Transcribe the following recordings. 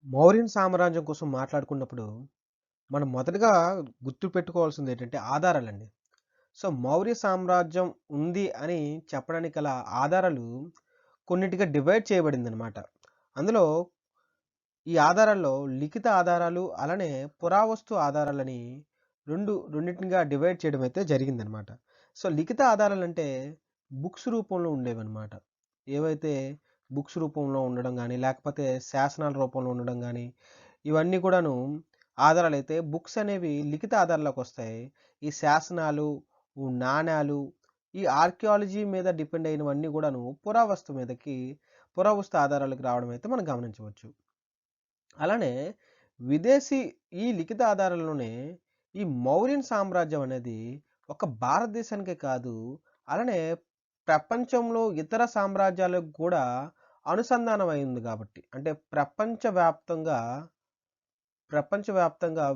మౌర్యన్ సామ్రాజ్యం కోసం మాట్లాడుకున్నప్పుడు, మనం మొదటగా గుర్తుపెట్టుకోవాల్సిందేంటంటే ఆధారాలండి. సో, మౌర్య సామ్రాజ్యం ఉంది అని చెప్పడానికి గల ఆధారాలు కొన్నిటిగా డివైడ్ చేయబడిందనమాట. అందులో ఈ ఆధారాల్లో లిఖిత ఆధారాలు, అలానే పురావస్తు ఆధారాలని రెండిటినిగా డివైడ్ చేయడం అయితే జరిగిందనమాట. సో, లిఖిత ఆధారాలంటే బుక్స్ రూపంలో ఉండేవన్నమాట. ఏవైతే బుక్స్ రూపంలో ఉండడం గానీ, లేకపోతే శాసనాల రూపంలో ఉండడం గానీ, ఇవన్నీ కూడాను ఆధారాలైతే బుక్స్ అనేవి లిఖిత ఆధారాల్లోకొస్తాయి. ఈ శాసనాలు, నాణేలు, ఈ ఆర్కియాలజీ మీద డిపెండ్ అయినవన్నీ గూడాను పురావస్తు ఆధారాలకు రావడం అయితే మనం గమనించవచ్చు. అలానే విదేశీ ఈ లిఖిత ఆధారాల్లోనే ఈ మౌర్యన్ సామ్రాజ్యం అనేది ఒక భారతదేశానికే కాదు, అలానే ప్రపంచంలో ఇతర సామ్రాజ్యాలకు కూడా అనుసంధానం అయింది కాబట్టి, అంటే ప్రపంచవ్యాప్తంగా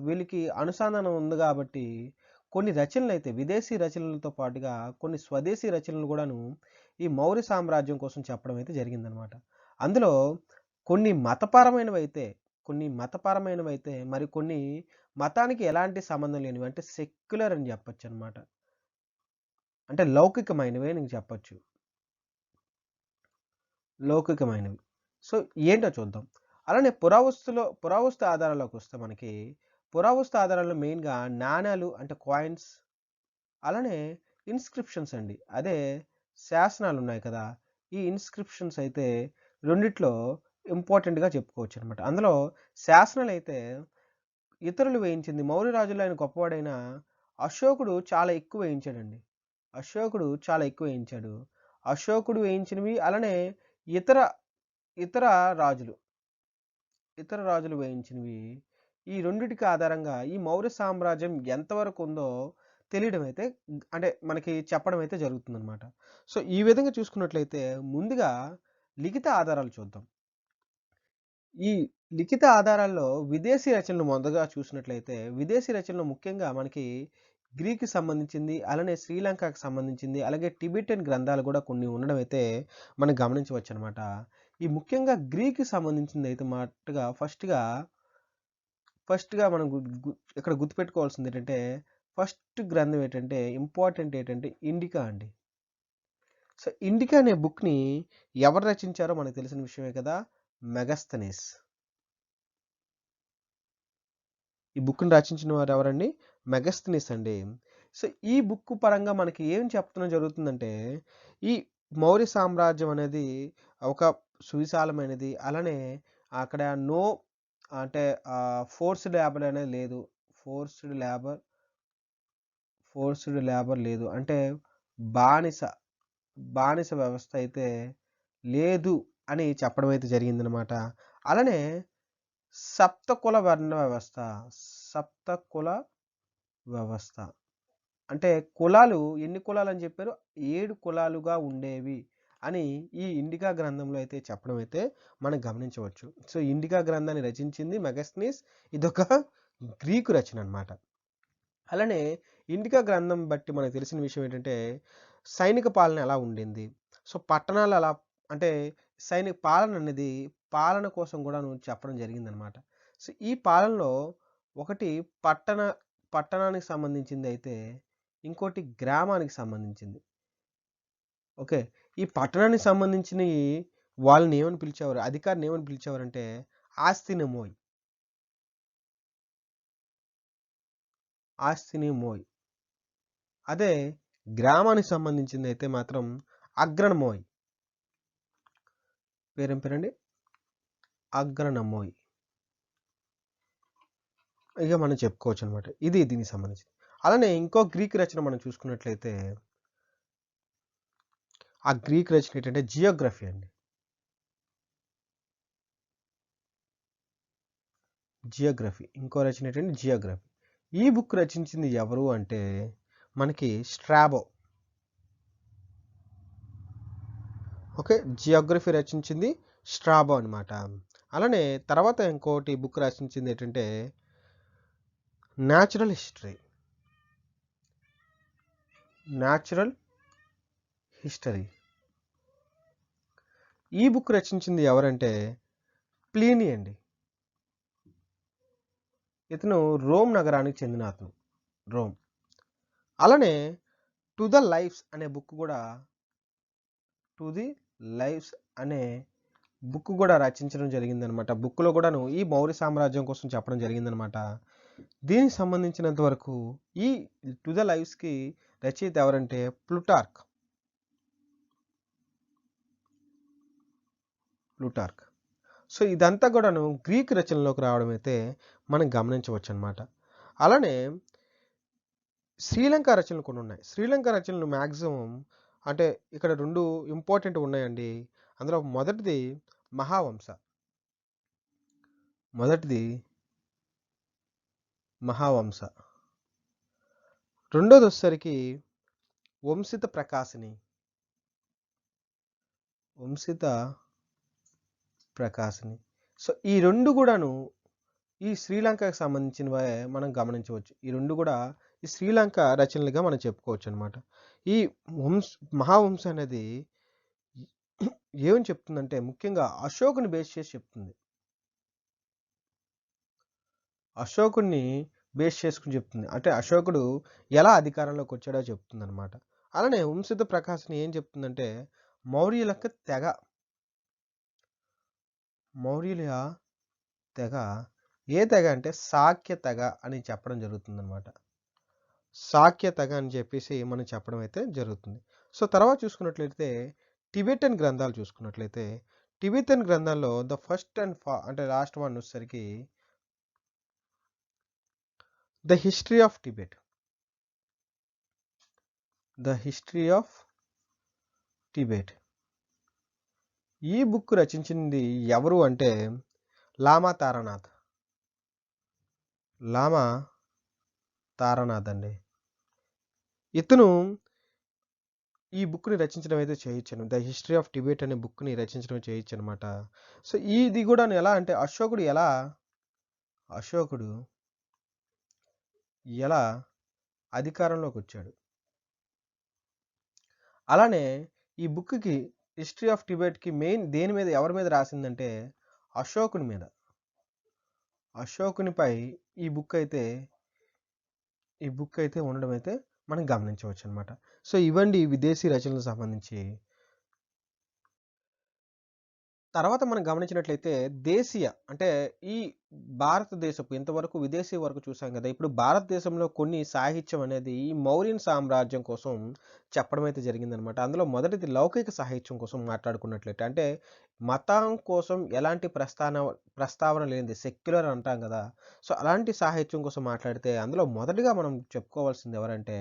వీళ్ళకి అనుసంధానం ఉంది కాబట్టి, కొన్ని రచనలైతే విదేశీ రచనలతో పాటుగా కొన్ని స్వదేశీ రచనలు కూడాను ఈ మౌర్య సామ్రాజ్యం కోసం చెప్పడం అయితే జరిగిందనమాట. అందులో కొన్ని మతపరమైనవైతే మరికొన్ని మతానికి ఎలాంటి సంబంధం లేనివి, అంటే సెక్యులర్ అని చెప్పొచ్చనమాట. అంటే లౌకికమైనవే నేను చెప్పొచ్చు. లౌకికమైనవి. సో, ఏంటో చూద్దాం. అలానే పురావస్తు ఆధారాల్లోకొస్తే మనకి, పురావస్తు ఆధారాల్లో మెయిన్‌గా నాణేలు అంటే కాయిన్స్, అలానే ఇన్‌స్క్రిప్షన్స్ అండి. అదే శాసనాలున్నాయి కదా! ఈ ఇన్‌స్క్రిప్షన్స్ అయితే రెండిట్లో ఇంపార్టెంట్‌గా చెప్పుకోవచ్చనమాట. అందులో శాసనాలైతే ఇతరులు వేయించింది, మౌర్య రాజుల్లో ఆయన గొప్పవాడైన అశోకుడు చాలా ఎక్కువ వేయించాడండి. అశోకుడు చాలా ఎక్కువ వేయించాడు. అశోకుడు వేయించినవి, అలానే ఇతర ఇతర రాజులు, ఇతర రాజులు వేయించినవి, ఈ రెండిటికి ఆధారంగా ఈ మౌర్య సామ్రాజ్యం ఎంతవరకు ఉందో తెలియడం అయితే, అంటే మనకి చెప్పడం అయితే జరుగుతుందనమాట. సో, ఈ విధంగా చూసుకున్నట్లయితే ముందుగా లిఖిత ఆధారాలు చూద్దాం. ఈ లిఖిత ఆధారాల్లో విదేశీ రచనలు మొదటగా చూసినట్లయితే, విదేశీ రచనలు ముఖ్యంగా మనకి గ్రీక్‌కి సంబంధించింది, అలానే శ్రీలంకకి సంబంధించింది, అలాగే టిబెటియన్ గ్రంథాలు కూడా కొన్ని ఉండడం అయితే మనం గమనించవచ్చనమాట. ఈ ముఖ్యంగా గ్రీక్‌కి సంబంధించిందయితే మట్టుగా ఫస్ట్‌గా మనం గు గు ఇక్కడ గుర్తుపెట్టుకోవాల్సిందేంటంటే, ఫస్ట్ గ్రంథం ఇంపార్టెంట్ ఏంటంటే ఇండికా అండి. సో, ఇండికా అనే బుక్‌ని ఎవరు రచించారో మనకు తెలిసిన విషయమే కదా! మెగస్తనీస్. ఈ బుక్‌ని రచించిన వారు ఎవరండి? మెగస్తనీస్ అండి. సో, ఈ బుక్ పరంగా మనకి ఏం చెప్పడం జరుగుతుందంటే, ఈ మౌర్య సామ్రాజ్యం అనేది ఒక సువిశాలమైనది. అలానే అక్కడ అంటే ఫోర్స్డ్ లేబర్ అనేది లేదు. ఫోర్స్డ్ లేబర్ లేదు. అంటే బానిస, బానిస వ్యవస్థ అయితే లేదు అని చెప్పడం అయితే జరిగిందనమాట. అలానే సప్తకుల వర్ణ వ్యవస్థ, సప్తకుల వ్యవస్థ. అంటే కులాలు ఎన్ని కులాలని చెప్పారు? 7 కులాలుగా ఉండేవి అని ఈ ఇండికా గ్రంథంలో అయితే చెప్పడం అయితే మనం గమనించవచ్చు. సో, ఇండికా గ్రంథాన్ని రచించింది మెగస్తనీస్. ఇదొక గ్రీకు రచన అన్నమాట. అలానే ఇండికా గ్రంథం బట్టి మనకు తెలిసిన విషయం ఏంటంటే, సైనిక పాలన ఎలా ఉండింది? సో, పట్టణాలు ఎలా, అంటే సైనిక పాలన అనేది పాలన కోసం గూడాను చెప్పడం జరిగిందనమాట. సో, ఈ పాలనలో ఒకటి పట్టణ పట్టణానికి సంబంధించిందయితే, ఇంకోటి గ్రామానికి సంబంధించింది. ఓకే. ఈ పట్టణానికి సంబంధించినయి వాళ్ళని ఏమని పిలిచేవారు? అధికారిని ఏమని పిలిచేవారంటే ఆస్తినమోయ్. ఆస్తిని మోయ్. అదే గ్రామానికి సంబంధించిందయితే మాత్రం అగ్రనమోయ్. పేరేం పేరండి? అగ్రనమోయ్. ఇక మనం చెప్పుకోవచ్చనమాట. ఇది దీనికి సంబంధించింది. అలానే ఇంకో గ్రీక్ రచన మనం చూసుకున్నట్లయితే, ఆ గ్రీక్ రచన ఏంటంటే జియోగ్రఫీ అండి. జియోగ్రఫీ. ఇంకో రచన ఏంటంటే జియోగ్రఫీ. ఈ బుక్ రచించింది ఎవరు అంటే మనకి స్ట్రాబో. ఓకే. జియోగ్రఫీ రచించింది స్ట్రాబో అనమాట. అలానే తర్వాత ఇంకోటి బుక్ రచించింది ఏంటంటే న్యాచురల్ హిస్టరీ. Natural history. ఈ బుక్ రచించింది ఎవరంటే ప్లీనీ అండి. ఇతను రోమ్ నగరానికి చెందిన అతను. రోమ్. అలానే 'టు ద లైఫ్స్' అనే బుక్ కూడా 'టు ది లైఫ్స్' అనే బుక్ కూడా రచించడం జరిగిందనమాట. బుక్‌లో కూడాను ఈ మౌర్య సామ్రాజ్యం కోసం చెప్పడం జరిగిందనమాట. దీనికి సంబంధించినంత వరకు ఈ 'టు ద లైఫ్స్‌కి' రచయిత ఎవరంటే ప్లుటార్క్. సో ఇదంతా కూడాను గ్రీక్ రచనలోకి రావడం అయితే మనం గమనించవచ్చనమాట. అలానే శ్రీలంక రచనలు కొన్ని ఉన్నాయి. శ్రీలంక రచనలు మాక్సిమం అంటే ఇక్కడ 2 ఇంపార్టెంట్ ఉన్నాయండి. అందులో మొదటిది మహావంశ. రెండోదొచ్చేసరికి వంశిత ప్రకాశిని. సో ఈ 2 కూడాను ఈ శ్రీలంకకు సంబంధించినవే మనం గమనించవచ్చు. ఈ 2 కూడా ఈ శ్రీలంక రచనలుగా మనం చెప్పుకోవచ్చనమాట. ఈ మహావంశ అనేది ఏమని చెప్తుందంటే ముఖ్యంగా అశోకుని బేస్ చేసి చెప్తుంది. అశోకుడిని బేస్ చేసుకుని చెప్తుంది. అంటే అశోకుడు ఎలా అధికారంలోకి వచ్చాడో చెప్తుందనమాట. అలానే వంశిత ప్రకాశిని ఏం చెప్తుందంటే మౌర్యుల తెగ ఏ తెగ అంటే శాక్య తెగ అని చెప్పడం జరుగుతుందనమాట. శాక్య తెగ అని చెప్పేసి మనం చెప్పడం అయితే జరుగుతుంది. సో తర్వాత చూసుకున్నట్లయితే టిబెటన్ గ్రంథాలు చూసుకున్నట్లయితే టిబెటన్ గ్రంథాల్లో ద ఫస్ట్ అండ్ అంటే లాస్ట్ వన్ వచ్చేసరికి ద హిస్టరీ ఆఫ్ టిబెట్. ఈ బుక్ రచించింది ఎవరు అంటే లామా తారానాథ్ అండి. ఇతను ఈ బుక్ని రచించడం అయితే చేయొచ్చాను. ద హిస్టరీ ఆఫ్ టిబెట్ అనే బుక్ని రచించడం చేయొచ్చు అనమాట. సో ఇది కూడా ఎలా అంటే అశోకుడు ఎలా అధికారంలోకి వచ్చాడు. అలానే ఈ బుక్కి హిస్టరీ ఆఫ్ టిబెట్కి మెయిన్ దేని మీద ఎవరి మీద రాసిందంటే అశోకునిపై ఈ బుక్ అయితే ఉండడం అయితే మనం గమనించవచ్చు అనమాట. సో ఇవండి విదేశీ రచనలకు సంబంధించి. తర్వాత మనం గమనించినట్లయితే దేశీయ అంటే ఈ భారతదేశపు ఇంతవరకు విదేశీ వరకు చూసాం కదా. ఇప్పుడు భారతదేశంలో కొన్ని సాహిత్యం అనేది ఈ మౌర్యన్ సామ్రాజ్యం కోసం చెప్పడం అయితే జరిగిందనమాట. అందులో మొదటిది లౌకిక సాహిత్యం కోసం మాట్లాడుకున్నట్లయితే అంటే మతం కోసం ఎలాంటి ప్రస్తావన లేనిది సెక్యులర్ అంటాం కదా. సో అలాంటి సాహిత్యం కోసం మాట్లాడితే అందులో మొదటిగా మనం చెప్పుకోవాల్సింది ఎవరంటే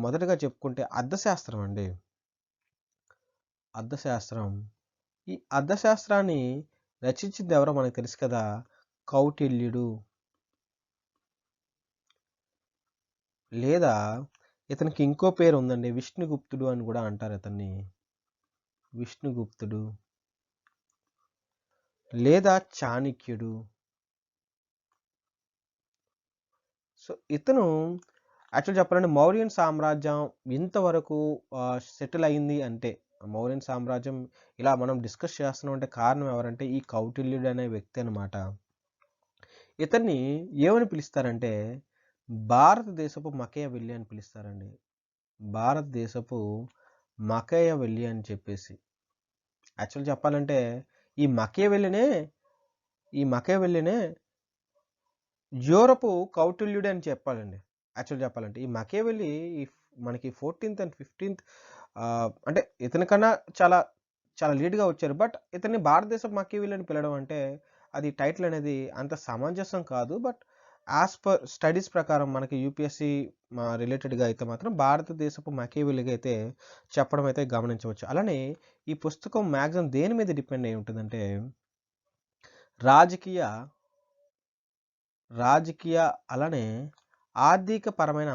మొదటగా చెప్పుకుంటే అర్థశాస్త్రం అండి. ఈ అర్థశాస్త్రాన్ని రచించింది ఎవరో మనకు తెలుసు కదా, కౌటిల్యుడు. లేదా ఇతనికి ఇంకో పేరు ఉందండి, విష్ణుగుప్తుడు అని కూడా అంటారు ఇతన్ని. విష్ణుగుప్తుడు లేదా చాణక్యుడు. సో ఇతను యాక్చువల్ చెప్పాలంటే మౌర్యన్ సామ్రాజ్యం ఇంతవరకు సెటిల్ అయింది అంటే మౌర్యన్ సామ్రాజ్యం ఇలా మనం డిస్కస్ చేస్తున్నాం అంటే కారణం ఎవరంటే ఈ కౌటిల్యుడు అనే వ్యక్తి అనమాట. ఇతన్ని ఏమని పిలుస్తారంటే భారతదేశపు మకేయవెల్లి అని పిలుస్తారండి. భారతదేశపు మకేయవెల్లి అని చెప్పేసి. యాక్చువల్ చెప్పాలంటే ఈ మకేయవెల్లినే యూరపు కౌటిల్యుడు అని చెప్పాలండి. యాక్చువల్ చెప్పాలంటే ఈ మకేయవెల్లి మనకి 14th and 15th అంటే ఇతనికన్నా చాలా చాలా లేట్గా వచ్చారు. బట్ ఇతన్ని భారతదేశపు మకేయవెల్లి అని పిలవడం అంటే అది టైటిల్ అనేది అంత సమంజసం కాదు. బట్ యాజ్ పర్ స్టడీస్ ప్రకారం మనకి యూపీఎస్సీ రిలేటెడ్గా అయితే మాత్రం భారతదేశపు మకేయవెల్లిగా అయితే చెప్పడం అయితే గమనించవచ్చు. అలానే ఈ పుస్తకం మ్యాక్సిమం దేని మీద డిపెండ్ అయి ఉంటుందంటే రాజకీయ అలానే ఆర్థికపరమైన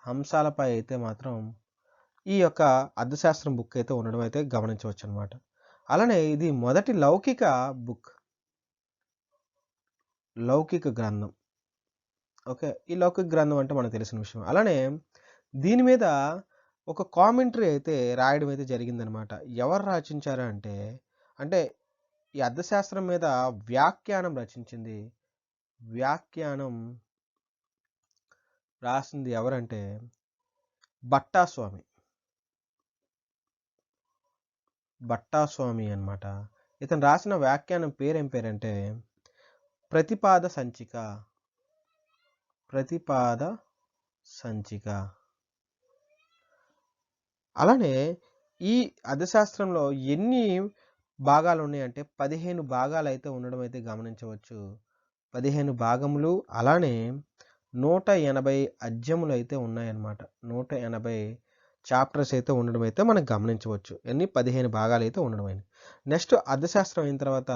అంశాలపై అయితే మాత్రం ఈ యొక్క అర్థశాస్త్రం బుక్ అయితే ఉండడం అయితే గమనించవచ్చు అనమాట. అలానే ఇది మొదటి లౌకిక గ్రంథం. ఓకే, ఈ లౌకిక గ్రంథం అంటే మనకు తెలిసిన విషయం. అలానే దీని మీద ఒక కామెంటరీ అయితే రాయడం అయితే జరిగిందనమాట. ఎవరు రచించారు అంటే ఈ అర్థశాస్త్రం మీద వ్యాఖ్యానం రచించింది. వ్యాఖ్యానం రాసింది ఎవరంటే భట్టాస్వామి. భట్టాస్వామి అన్నమాట. ఇతను రాసిన వ్యాఖ్యానం పేరేం పేరంటే ప్రతిపాద సంచిక. ప్రతిపాద సంచిక. అలానే ఈ అర్థశాస్త్రంలో ఎన్ని భాగాలు ఉన్నాయంటే 15 భాగాలు అయితే ఉండడం అయితే గమనించవచ్చు. 15 భాగములు, అలానే 180 అధ్యాయములు అయితే ఉన్నాయన్నమాట. 180 చాప్టర్స్ అయితే ఉండడం అయితే మనం గమనించవచ్చు. ఎన్ని 15 భాగాలు అయితే ఉండడం అయింది. నెక్స్ట్ అర్థశాస్త్రం అయిన తర్వాత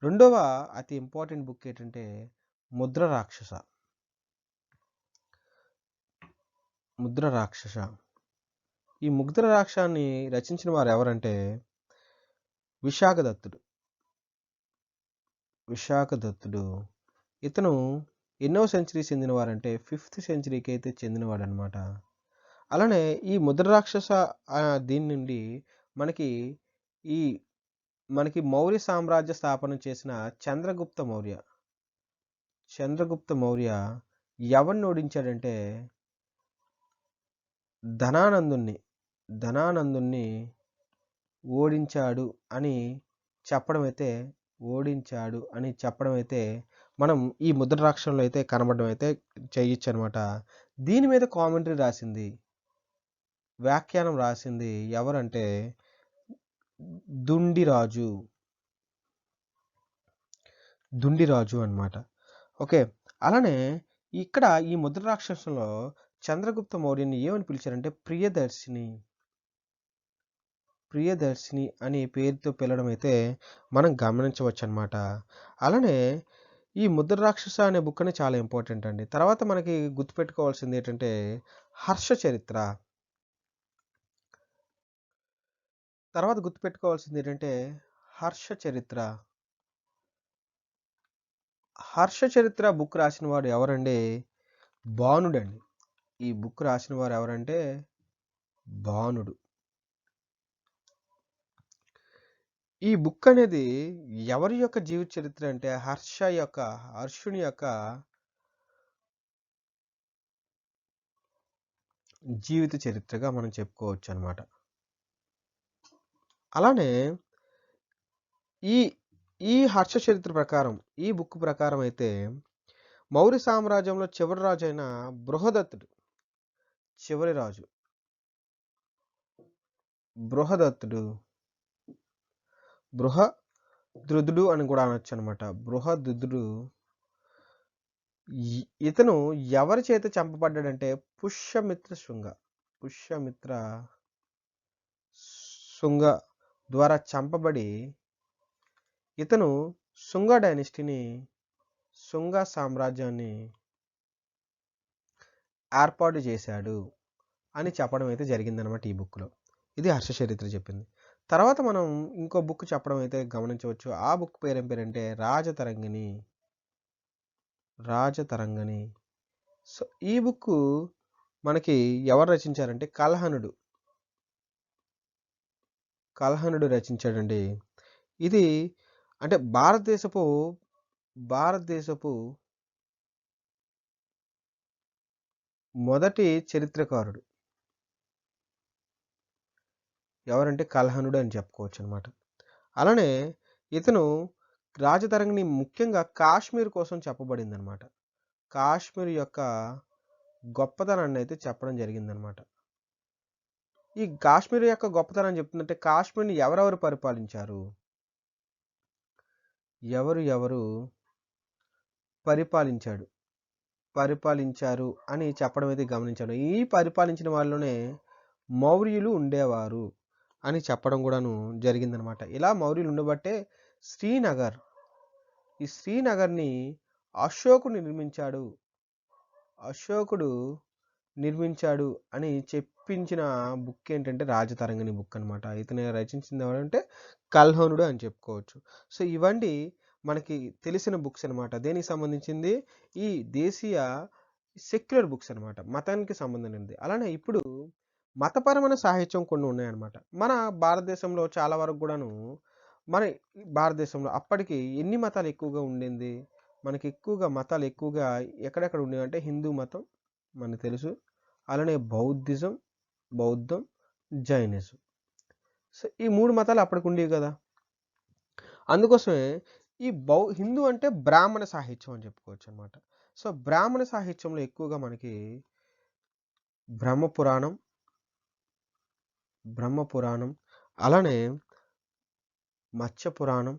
రెండవ అతి ఇంపార్టెంట్ బుక్ ఏంటంటే ముద్ర రాక్షస. ముద్ర రాక్షస. ఈ ముద్ర రాక్షసాన్ని రచించిన వారు ఎవరంటే విశాఖదత్తుడు. విశాఖదత్తుడు. ఇతను ఎన్నో సెంచరీ చెందినవారంటే 5th సెంచరీకి అయితే చెందినవాడు అనమాట. అలానే ఈ ముద్ర రాక్షస దీని నుండి మనకి ఈ మనకి మౌర్య సామ్రాజ్య స్థాపన చేసిన చంద్రగుప్త మౌర్య. చంద్రగుప్త మౌర్య ఎవరిని ఓడించాడంటే ధనానందుణ్ణి ఓడించాడు అని చెప్పడం అయితే మనం ఈ ముద్ర రాక్షసంలో అయితే కనబడడం అయితే చేయొచ్చు అనమాట. దీని మీద కామెంటరీ రాసింది, వ్యాఖ్యానం రాసింది ఎవరంటే దుండిరాజు అన్నమాట. ఓకే. అలానే ఇక్కడ ఈ ముద్ర రాక్షసంలో చంద్రగుప్త మౌర్యుని ఏమని పిలిచారంటే ప్రియదర్శిని అనే పేరుతో పిలవడం అయితే మనం గమనించవచ్చు అనమాట. అలానే ఈ ముద్ర రాక్షస అనే బుక్ అనేది చాలా ఇంపార్టెంట్ అండి. తర్వాత మనకి గుర్తుపెట్టుకోవాల్సింది ఏంటంటే హర్ష చరిత్ర. హర్ష చరిత్ర బుక్ రాసిన వాడు ఎవరండి? బాణుడండి. ఈ బుక్ రాసిన వారు ఎవరంటే బాణుడు. ఈ బుక్ అనేది ఎవరి యొక్క జీవిత చరిత్ర అంటే హర్షుని యొక్క జీవిత చరిత్రగా మనం చెప్పుకోవచ్చు అనమాట. అలానే ఈ హర్ష చరిత్ర ప్రకారం, ఈ బుక్ ప్రకారం అయితే మౌర్య సామ్రాజ్యంలో చివరి రాజు అయిన బృహదత్తుడు, చివరి రాజు బృహద్రుదుడు అని కూడా అనొచ్చు అనమాట. బృహద్రుదుడు ఇతను ఎవరి చేత చంపబడ్డాడంటే పుష్యమిత్ర శుంగ ద్వారా చంపబడి ఇతను శుంగ సామ్రాజ్యాన్ని ఏర్పాటు చేశాడు అని చెప్పడం అయితే జరిగిందనమాట ఈ బుక్లో. ఇది హర్ష చరిత్ర చెప్పింది. తర్వాత మనం ఇంకో బుక్ చెప్పడం అయితే గమనించవచ్చు. ఆ బుక్ పేరేం పేరంటే రాజతరంగిణి. సో ఈ బుక్ మనకి ఎవరు రచించారంటే కల్హణుడు రచించాడండి. ఇది అంటే భారతదేశపు మొదటి చరిత్రకారుడు ఎవరంటే కల్హణుడు అని చెప్పుకోవచ్చు అనమాట. అలానే ఇతను రాజతరంగిణి ముఖ్యంగా కాశ్మీర్ కోసం చెప్పబడింది అనమాట. కాశ్మీర్ యొక్క గొప్పతనాన్ని అయితే చెప్పడం జరిగిందనమాట. ఈ కాశ్మీర్ యొక్క గొప్పతనం చెప్తుందంటే కాశ్మీర్ని ఎవరెవరు పరిపాలించారు అని చెప్పడం అయితే గమనించాడు. ఈ పరిపాలించిన వాళ్ళలోనే మౌర్యులు ఉండేవారు అని చెప్పడం కూడాను జరిగిందనమాట. ఇలా మౌర్యులు ఉండబట్టే ఈ శ్రీనగర్ని అశోకుడు నిర్మించాడు అని చెప్పించిన బుక్ ఏంటంటే రాజతరంగిణి బుక్ అనమాట. ఇతను రచించింది ఎవరంటే కల్హణుడు అని చెప్పుకోవచ్చు. సో ఇవండి మనకి తెలిసిన బుక్స్ అనమాట. దేనికి సంబంధించింది? ఈ దేశీయ సెక్యులర్ బుక్స్ అనమాట, మతానికి సంబంధించింది. అలానే ఇప్పుడు మతపరమైన సాహిత్యం కొన్ని ఉన్నాయన్నమాట. మన భారతదేశంలో చాలా వరకు కూడాను మన భారతదేశంలో అప్పటికి ఎన్ని మతాలు ఎక్కువగా ఉండింది? మనకి ఎక్కువగా మతాలు ఎక్కువగా ఎక్కడెక్కడ ఉండేవంటే హిందూ మతం మనకు తెలుసు. అలానే బౌద్ధం, జైనిజం. సో, ఈ 3 మతాలు అప్పటికుండేవి గదా! అందుకోసమే ఈ హిందూ అంటే బ్రాహ్మణ సాహిత్యం అని చెప్పుకోవచ్చనమాట. సో, బ్రాహ్మణ సాహిత్యంలో ఎక్కువగా మనకి బ్రహ్మ పురాణం, అలానే మత్స్య పురాణం,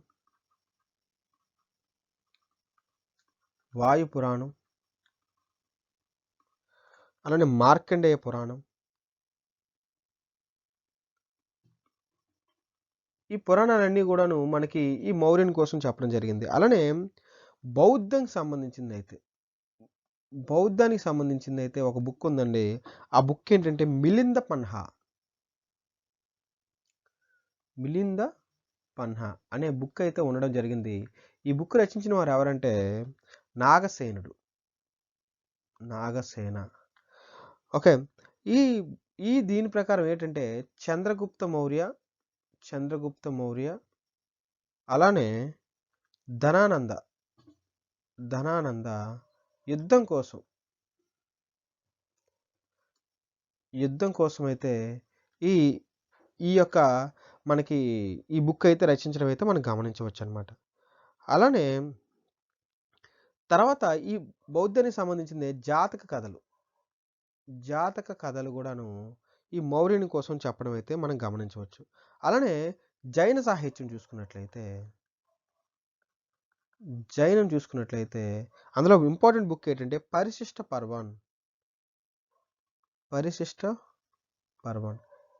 వాయు పురాణం, అలానే మార్కండేయ పురాణం. ఈ పురాణాలన్నీ గూడాను మనకి ఈ మౌర్యుని కోసం చెప్పడం జరిగింది. అలానే బౌద్ధంకి సంబంధించిందైతే, బౌద్ధానికి సంబంధించిందైతే ఒక బుక్ ఉందండి. ఆ బుక్ ఏంటంటే మిలింద పన్హా అనే బుక్ అయితే ఉండడం జరిగింది. ఈ బుక్ రచించిన వారు ఎవరంటే నాగసేన. ఓకే. ఈ ఈ దీని ప్రకారం ఏంటంటే చంద్రగుప్త మౌర్య అలానే ధనానంద యుద్ధం కోసం అయితే ఈ ఈ యొక్క మనకి ఈ బుక్ అయితే రచించడం అయితే మనం గమనించవచ్చనమాట. అలానే తర్వాత ఈ బౌద్ధానికి సంబంధించింది జాతక కథలు గూడాను ఈ మౌర్యుని కోసం చెప్పడం అయితే మనం గమనించవచ్చు. అలానే జైన సాహిత్యం చూసుకున్నట్లయితే అందులో ఇంపార్టెంట్ బుక్ ఏంటంటే పరిశిష్ట పర్వన్.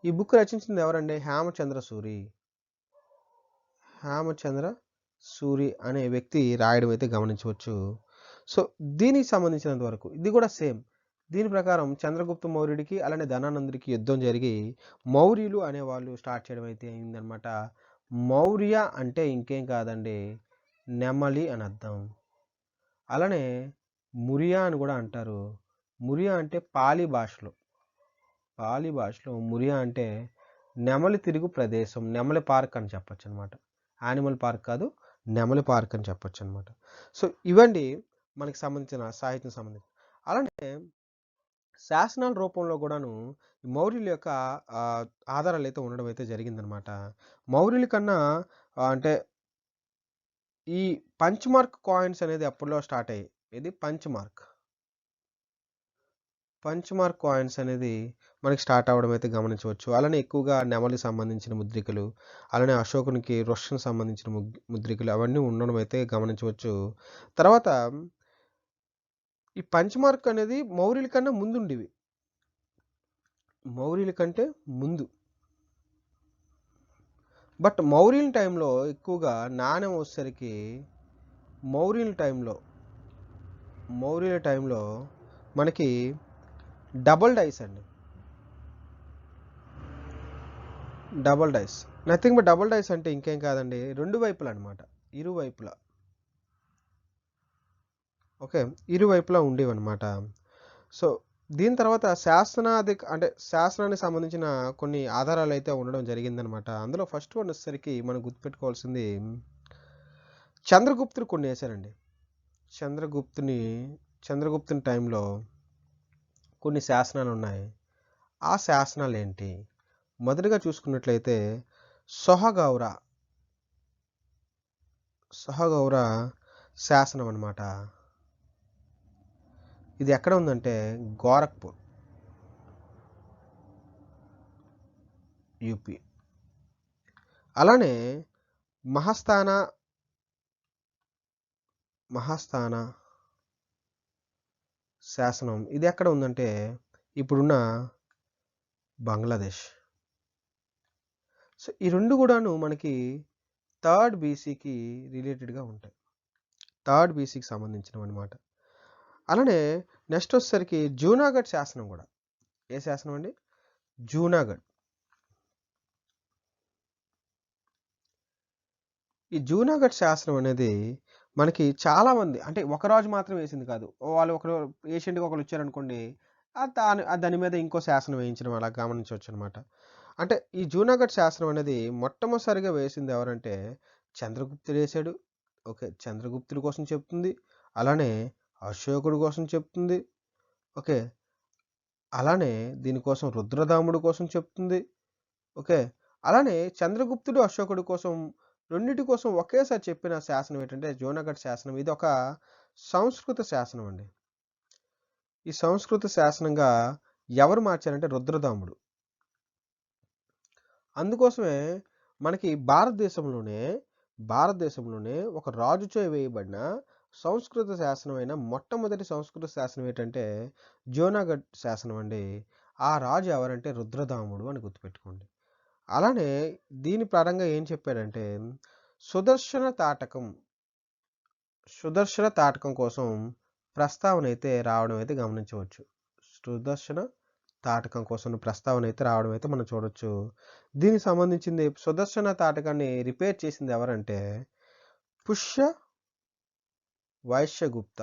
ఈ బుక్ రచించింది ఎవరండి? హేమచంద్ర సూరి అనే వ్యక్తి రాయడం అయితే గమనించవచ్చు. సో, దీనికి సంబంధించినంత వరకు ఇది కూడా సేమ్. దీని ప్రకారం చంద్రగుప్త మౌర్యుడికి అలానే ధనానందుడికి యుద్ధం జరిగి మౌర్యులు అనేవాళ్ళు స్టార్ట్ చేయడం అయితే అయిందనమాట. మౌర్య అంటే ఇంకేం కాదండి, నెమలి అని అర్థం. అలానే మురియా అని కూడా అంటారు. మురియా అంటే పాలి భాషలో మురియా అంటే నెమలి తిరుగు ప్రదేశం, నెమలి పార్క్ అని చెప్పొచ్చు అనమాట. యానిమల్ పార్క్ కాదు, నెమలి పార్క్ అని చెప్పొచ్చు అనమాట. సో, ఇవండి మనకి సంబంధించిన సాహిత్యం సంబంధించి. అలానే శాసనాల రూపంలో కూడాను మౌర్యుల యొక్క ఆధారాలు అయితే ఉండడం అయితే జరిగిందనమాట. మౌర్యుల కన్నా అంటే ఈ పంచ్‌మార్క్ కాయిన్స్ అనేది అప్పట్లో స్టార్ట్ అయ్యాయి. ఇది పంచ్‌మార్క్ కాయిన్స్ అనేది మనకి స్టార్ట్ అవ్వడం అయితే గమనించవచ్చు. అలానే ఎక్కువగా నెమలికి సంబంధించిన ముద్రికలు, అలానే అశోకునికి వృషకి సంబంధించిన ముద్రికలు అవన్నీ ఉండడం అయితే గమనించవచ్చు. తర్వాత ఈ పంచ్‌మార్క్ అనేది మౌర్యుల కన్నా ముందుండేవి. మౌర్యుల కంటే ముందు. బట్ మౌర్యుల టైంలో ఎక్కువగా నాణెం వచ్చేసరికి మౌర్యుల టైంలో మనకి డబుల్ డైస్ అండి. Double dice. Nothing but double dice అంటే ఇంకేం కాదండి, 2 వైపులా అనమాట. ఇరువైపులా. ఓకే. ఇరువైపులా ఉండేవన్నమాట. సో, దీని తర్వాత శాసనానికి సంబంధించిన కొన్ని ఆధారాలు అయితే ఉండడం జరిగిందనమాట. అందులో ఫస్ట్ వన్ వచ్చేసరికి మనం గుర్తుపెట్టుకోవాల్సింది చంద్రగుప్తుడు కొన్ని వేశారండి. చంద్రగుప్తుని టైంలో కొన్ని శాసనాలు ఉన్నాయి. ఆ శాసనాలు ఏంటి? మొదటిగా చూసుకున్నట్లయితే సొహగౌర శాసనం అనమాట. ఇది ఎక్కడ ఉందంటే గోరఖ్పూర్, యూపీ. అలానే మహాస్థాన శాసనం ఇది ఎక్కడ ఉందంటే ఇప్పుడున్న బంగ్లాదేశ్. సో, ఈ 2 కూడాను మనకి 3rd బీసీకి రిలేటెడ్‌గా ఉంటాయి. 3rd బీసీకి సంబంధించినవన్నమాట. అలానే నెక్స్ట్ వచ్చేసరికి జూనాగఢ్ శాసనం కూడా. ఏ శాసనం అండి? జూనాగఢ్. ఈ జూనాగఢ్ శాసనం అనేది మనకి చాలామంది అంటే ఒక రాజు మాత్రం వేసింది కాదు. వాళ్ళు ఒకరు ఏషియన్‌గా ఒకళ్ళు వచ్చారనుకోండి, దాని మీద ఇంకో శాసనం వేయించడం అలా గమనించవచ్చనమాట. అంటే ఈ జూనాగఢ్ శాసనం అనేది మొట్టమొదటిసారిగా వేసింది ఎవరంటే చంద్రగుప్తుడు వేశాడు. ఓకే. చంద్రగుప్తుడి కోసం చెప్తుంది. అలానే అశోకుడి కోసం చెప్తుంది. ఓకే. అలానే దీనికోసం రుద్రదాముడు కోసం చెప్తుంది. ఓకే. అలానే చంద్రగుప్తుడు, అశోకుడి కోసం రెండిటి కోసం ఒకేసారి చెప్పిన శాసనం ఏంటంటే జూనాగఢ్ శాసనం. ఇదొక సంస్కృత శాసనం అండి. ఈ సంస్కృత శాసనంగా ఎవరు మార్చారంటే రుద్రదాముడు. అందుకోసమే మనకి భారతదేశంలోనే ఒక రాజుచే వేయబడిన సంస్కృత శాసనమైన మొట్టమొదటి సంస్కృత శాసనం ఏంటంటే జూనాగఢ్ శాసనం అండి. ఆ రాజు ఎవరంటే రుద్రదాముడు అని గుర్తుపెట్టుకోండి. అలానే దీని పరంగా ఏం చెప్పారంటే సుదర్శన తాటకం, సుదర్శన తాటకం కోసం ప్రస్తావన అయితే రావడం అయితే గమనించవచ్చు. సుదర్శన తాటకం కోసం ప్రస్తావన అయితే రావడం అయితే మనం చూడొచ్చు. దీనికి సంబంధించింది సుదర్శన తాటకాన్ని రిపేర్ చేసింది ఎవరంటే పుష్య వైశ్యగుప్త.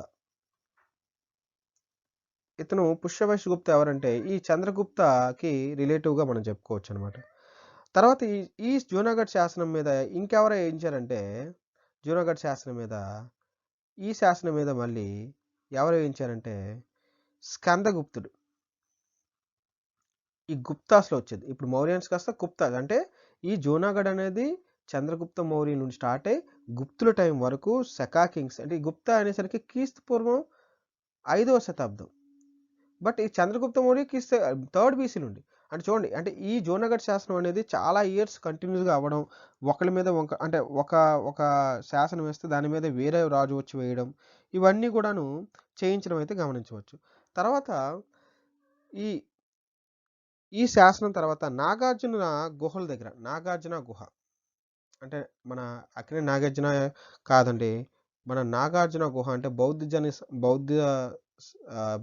ఇతను పుష్య వైశ్యగుప్త ఎవరంటే ఈ చంద్రగుప్తకి రిలేటివ్గా మనం చెప్పుకోవచ్చు అనమాట. తర్వాత ఈ జూనాగఢ్ శాసనం మీద ఇంకెవరు వేయించారంటే జూనాగఢ్ శాసనం మీద ఈ శాసనం మీద మళ్ళీ ఎవరు వేయించారంటే స్కందగుప్తుడు. ఈ గుప్తాస్‌లో వచ్చేది. ఇప్పుడు మౌర్యన్స్ కాస్త గుప్తాస్. అంటే ఈ జూనాగఢ్ అనేది చంద్రగుప్త మౌర్య నుండి స్టార్ట్ అయ్యి గుప్తుల టైం వరకు సెకా కింగ్స్ అంటే ఈ గుప్తా అనేసరికి క్రీస్తు పూర్వం 5వ శతాబ్దం. బట్ ఈ చంద్రగుప్త మౌర్య క్రీస్తు 3rd బీసీ నుండి. అంటే చూడండి అంటే ఈ జూనాగఢ్ శాసనం అనేది చాలా ఇయర్స్ కంటిన్యూస్‌గా అవ్వడం. ఒకళ్ళ మీద అంటే ఒక శాసనం వేస్తే దాని మీద వేరే రాజు వచ్చి వేయడం. ఇవన్నీ కూడాను చేయించడం అయితే గమనించవచ్చు. తర్వాత ఈ ఈ శాసనం తర్వాత నాగార్జున గుహల దగ్గర నాగార్జున గుహ అంటే మన అక్కినే నాగార్జున కాదండి. మన నాగార్జున గుహ అంటే బౌద్ధ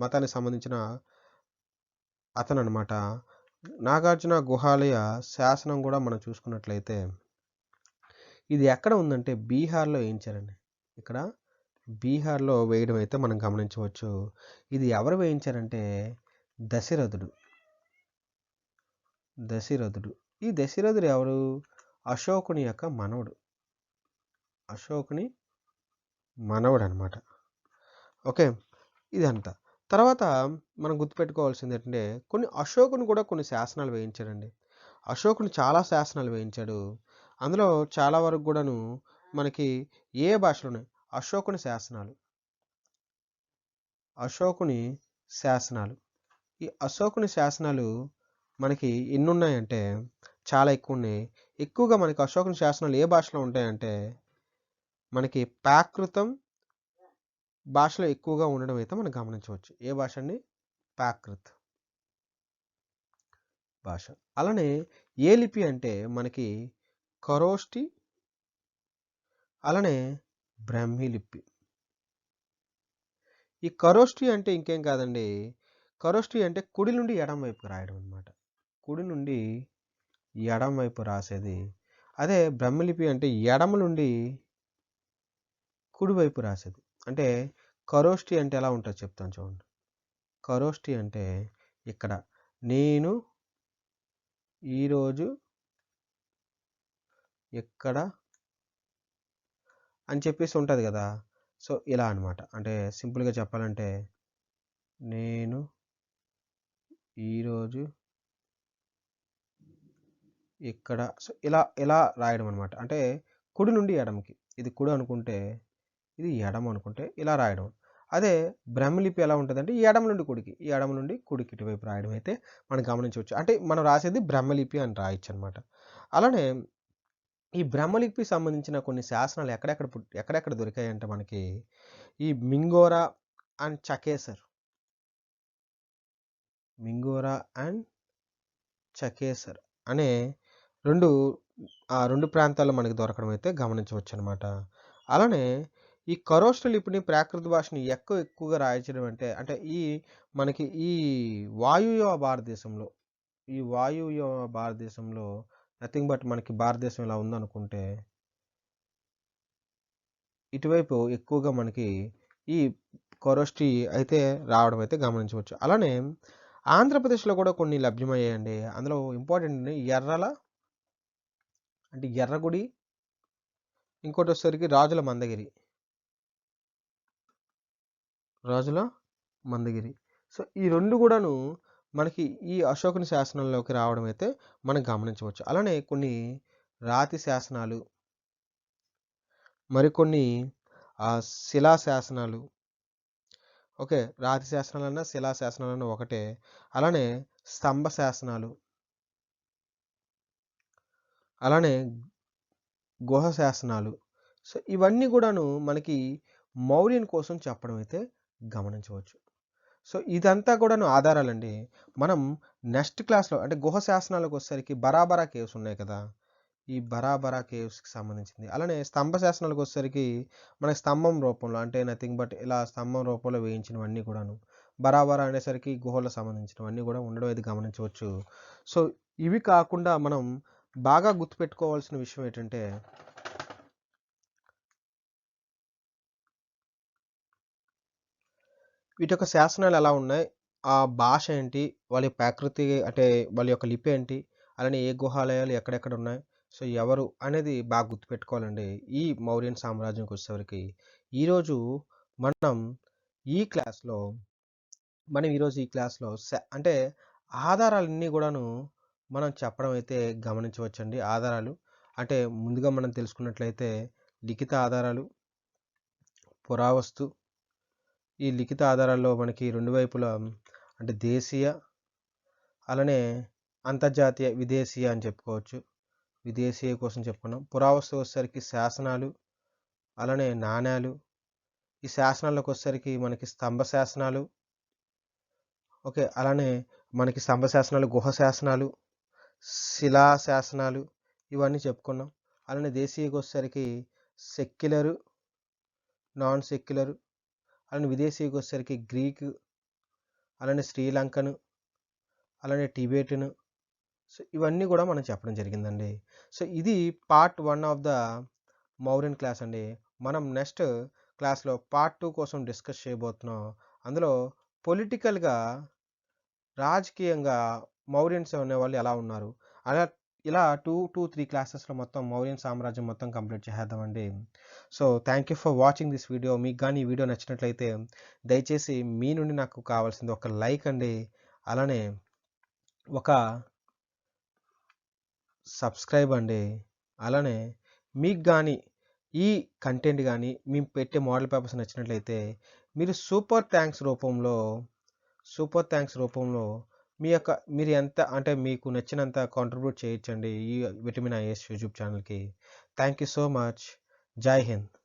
మతానికి సంబంధించిన అతననమాట. నాగార్జున గుహాలయ శాసనం గూడా మనం చూసుకున్నట్లయితే ఇది ఎక్కడ ఉందంటే బీహార్‌లో వేయించారండి. ఇక్కడ బీహార్‌లో వేయడం అయితే మనం గమనించవచ్చు. ఇది ఎవరు వేయించారంటే దశరథుడు. దశరథుడు. ఈ దశరథుడు ఎవరు? అశోకుని యొక్క మనవడు. అశోకుని మనవడనమాట. ఓకే. ఇదంతా. తర్వాత మనం గుర్తుపెట్టుకోవాల్సింది ఏంటంటే అశోకుని కూడా కొన్ని శాసనాలు వేయించాడండి. అశోకుని చాలా శాసనాలు వేయించాడు. అందులో చాలా వరకు కూడాను మనకి ఏ భాషలోనే అశోకుని శాసనాలు. అశోకుని శాసనాలు. ఈ అశోకుని శాసనాలు మనకి ఎన్నున్నాయంటే చాలా ఎక్కువున్నాయి. ఎక్కువగా మనకి అశోకుని శాసనాలు ఏ భాషలో ఉంటాయంటే మనకి ప్రాకృతం భాషలో ఎక్కువగా ఉండడం అయితే మనం గమనించవచ్చు. ఏ భాష అండి? ప్రాకృత్ భాష. అలానే ఏ లిపి అంటే మనకి ఖరోష్టి అలానే బ్రాహ్మీ లిపి. ఈ ఖరోష్టి అంటే ఇంకేం కాదండి. ఖరోష్టి అంటే కుడి నుండి ఎడమ వైపుకి రాయడం అనమాట. కుడి నుండి ఎడమ వైపు రాసేది. అదే బ్రహ్మలిపి అంటే ఎడమ నుండి కుడివైపు రాసేది. అంటే ఖరోష్టి అంటే ఎలా ఉంటుందో చెప్తాను చూడండి. ఖరోష్టి అంటే ఇక్కడ నేను ఈరోజు ఎక్కడ అని చెప్పేసి ఉంటుంది కదా. సో ఇలా అనమాట. అంటే సింపుల్గా చెప్పాలంటే నేను ఈరోజు ఇక్కడ సో ఇలా ఇలా రాయడం అనమాట. అంటే కుడి నుండి ఎడమకి. ఇది కుడి అనుకుంటే ఇది ఎడమ అనుకుంటే ఇలా రాయడం. అదే బ్రహ్మలిపి ఎలా ఉంటుందంటే ఎడమ నుండి కుడికి ఈ ఎడమ నుండి కుడికి ఇటువైపు రాయడం అయితే మనం గమనించవచ్చు. అంటే మనం రాసేది బ్రహ్మలిపి అని రాయొచ్చు అనమాట. అలానే ఈ బ్రహ్మలిపికి సంబంధించిన కొన్ని శాసనాలు ఎక్కడెక్కడ దొరికాయంటే మనకి ఈ మింగోరా అండ్ చకేసర్. మింగోరా అండ్ చకేసర్ అనే రెండు ప్రాంతాల్లో మనకి దొరకడం అయితే గమనించవచ్చు అనమాట. అలానే ఈ ఖరోష్ఠ లిపిని ప్రాకృత భాషని ఎక్కువగా రాయించడం అంటే అంటే మనకి భారతదేశంలో ఈ వాయువ్య భారతదేశంలో నథింగ్ బట్ మనకి భారతదేశం ఇలా ఉందనుకుంటే ఇటువైపు ఎక్కువగా మనకి ఈ ఖరోష్ఠి అయితే రావడం అయితే గమనించవచ్చు. అలానే ఆంధ్రప్రదేశ్‌లో కూడా కొన్ని లభ్యమయ్యాయండి. అందులో ఇంపార్టెంట్ అంటే ఎర్రగుడి, ఇంకోటొచ్చేసరికి రాజుల మందగిరి. సో, ఈ 2 గూడాను మనకి ఈ అశోకుని శాసనంలోకి రావడం అయితే మనం గమనించవచ్చు. అలానే కొన్ని రాతి శాసనాలు, మరికొన్ని శిలా శాసనాలు. ఓకే. రాతి శాసనాలన్నా, శిలా శాసనాలన్నా ఒకటే. అలానే స్తంభ శాసనాలు, అలానే గుహ శాసనాలు. సో, ఇవన్నీ గూడాను మనకి మౌర్యుని కోసం చెప్పడం అయితే గమనించవచ్చు. సో, ఇదంతా కూడాను ఆధారాలండి. మనం నెక్స్ట్ క్లాస్‌లో అంటే గుహ శాసనాలకొచ్చేసరికి బరాబరా కేవ్స్ ఉన్నాయి కదా! ఈ బరాబరా కేవ్స్‌కి సంబంధించింది. అలానే స్తంభ శాసనాలకొచ్చేసరికి మనకి స్తంభం రూపంలో అంటే నథింగ్ బట్ ఇలా స్తంభం రూపంలో వేయించినవన్నీ కూడాను. బరాబరా అనేసరికి గుహలకు సంబంధించినవన్నీ గూడా ఉండడం అయితే గమనించవచ్చు. సో, ఇవి కాకుండా మనం బాగా గుర్తుపెట్టుకోవాల్సిన విషయం ఏంటంటే వీటి యొక్క శాసనాలు ఎలా ఉన్నాయి? ఆ భాష ఏంటి? వాళ్ళ యొక్క ప్రకృతి అంటే వాళ్ళ యొక్క లిపి ఏంటి? అలానే ఏ గుహాలయాలు ఎక్కడెక్కడ ఉన్నాయి? సో, ఎవరు అనేది బాగా గుర్తుపెట్టుకోవాలండి. ఈ మౌర్యన్ సామ్రాజ్యంకొచ్చేసరికి. ఈరోజు మనం ఈ క్లాస్‌లో ఈరోజు ఈ క్లాస్‌లో అంటే ఆధారాలన్నీ గూడాను మనం చెప్పడం అయితే గమనించవచ్చండి. ఆధారాలు అంటే ముందుగా మనం తెలుసుకున్నట్లయితే లిఖిత ఆధారాలు, పురావస్తు ఈ లిఖిత ఆధారాల్లో మనకి 2 వైపులా అంటే దేశీయ, అలానే అంతర్జాతీయ, విదేశీయ అని చెప్పుకోవచ్చు. విదేశీయ కోసం చెప్పుకున్నాం. పురావస్తు వచ్చేసరికి శాసనాలు, అలానే నాణేలు. ఈ శాసనాలకొచ్చేసరికి మనకి స్తంభ శాసనాలు, ఓకే. అలానే మనకి స్తంభ శాసనాలు, గుహ శాసనాలు, శిలా శాసనాలు ఇవన్నీ చెప్పుకున్నాం. అలానే దేశీయకొచ్చేసరికి సెక్యులరు, నాన్ సెక్యులరు, అలానే విదేశీయకొచ్చేసరికి గ్రీకు, అలానే శ్రీలంకను, అలానే టిబెటును. సో, ఇవన్నీ గూడా మనం చెప్పడం జరిగిందండి. సో, ఇది part 1 of the Mauryan class అండి. మనం నెక్స్ట్ క్లాస్‌లో పార్ట్ 2 కోసం డిస్కస్ చేయబోతున్నాం. అందులో పొలిటికల్‌గా, రాజకీయంగా మౌర్యన్స్ అనేవాళ్ళు ఎలా ఉన్నారు? అలా ఇలా 3 క్లాసెస్‌లో మొత్తం మౌర్యన్ సామ్రాజ్యం మొత్తం కంప్లీట్ చేసేద్దామండి. So, thank you for watching this video. మీకు గాని ఈ వీడియో నచ్చినట్లయితే దయచేసి మీ నుండి నాకు కావాల్సింది ఒక లైక్ అండి. అలానే ఒక సబ్స్క్రైబ్ అండి. అలానే మీకు గాని ఈ కంటెంట్ గాని, మేము పెట్టే మోడల్ పేపర్స్ నచ్చినట్లయితే మీరు సూపర్ థాంక్స్ రూపంలో మీరు ఎంత అంటే మీకు నచ్చినంత కాంట్రిబ్యూట్ చేయొచ్చండి ఈ విటమిన్ ఐఏఎస్ యూట్యూబ్ ఛానెల్‌కి. Thank you so much. జై హింద్.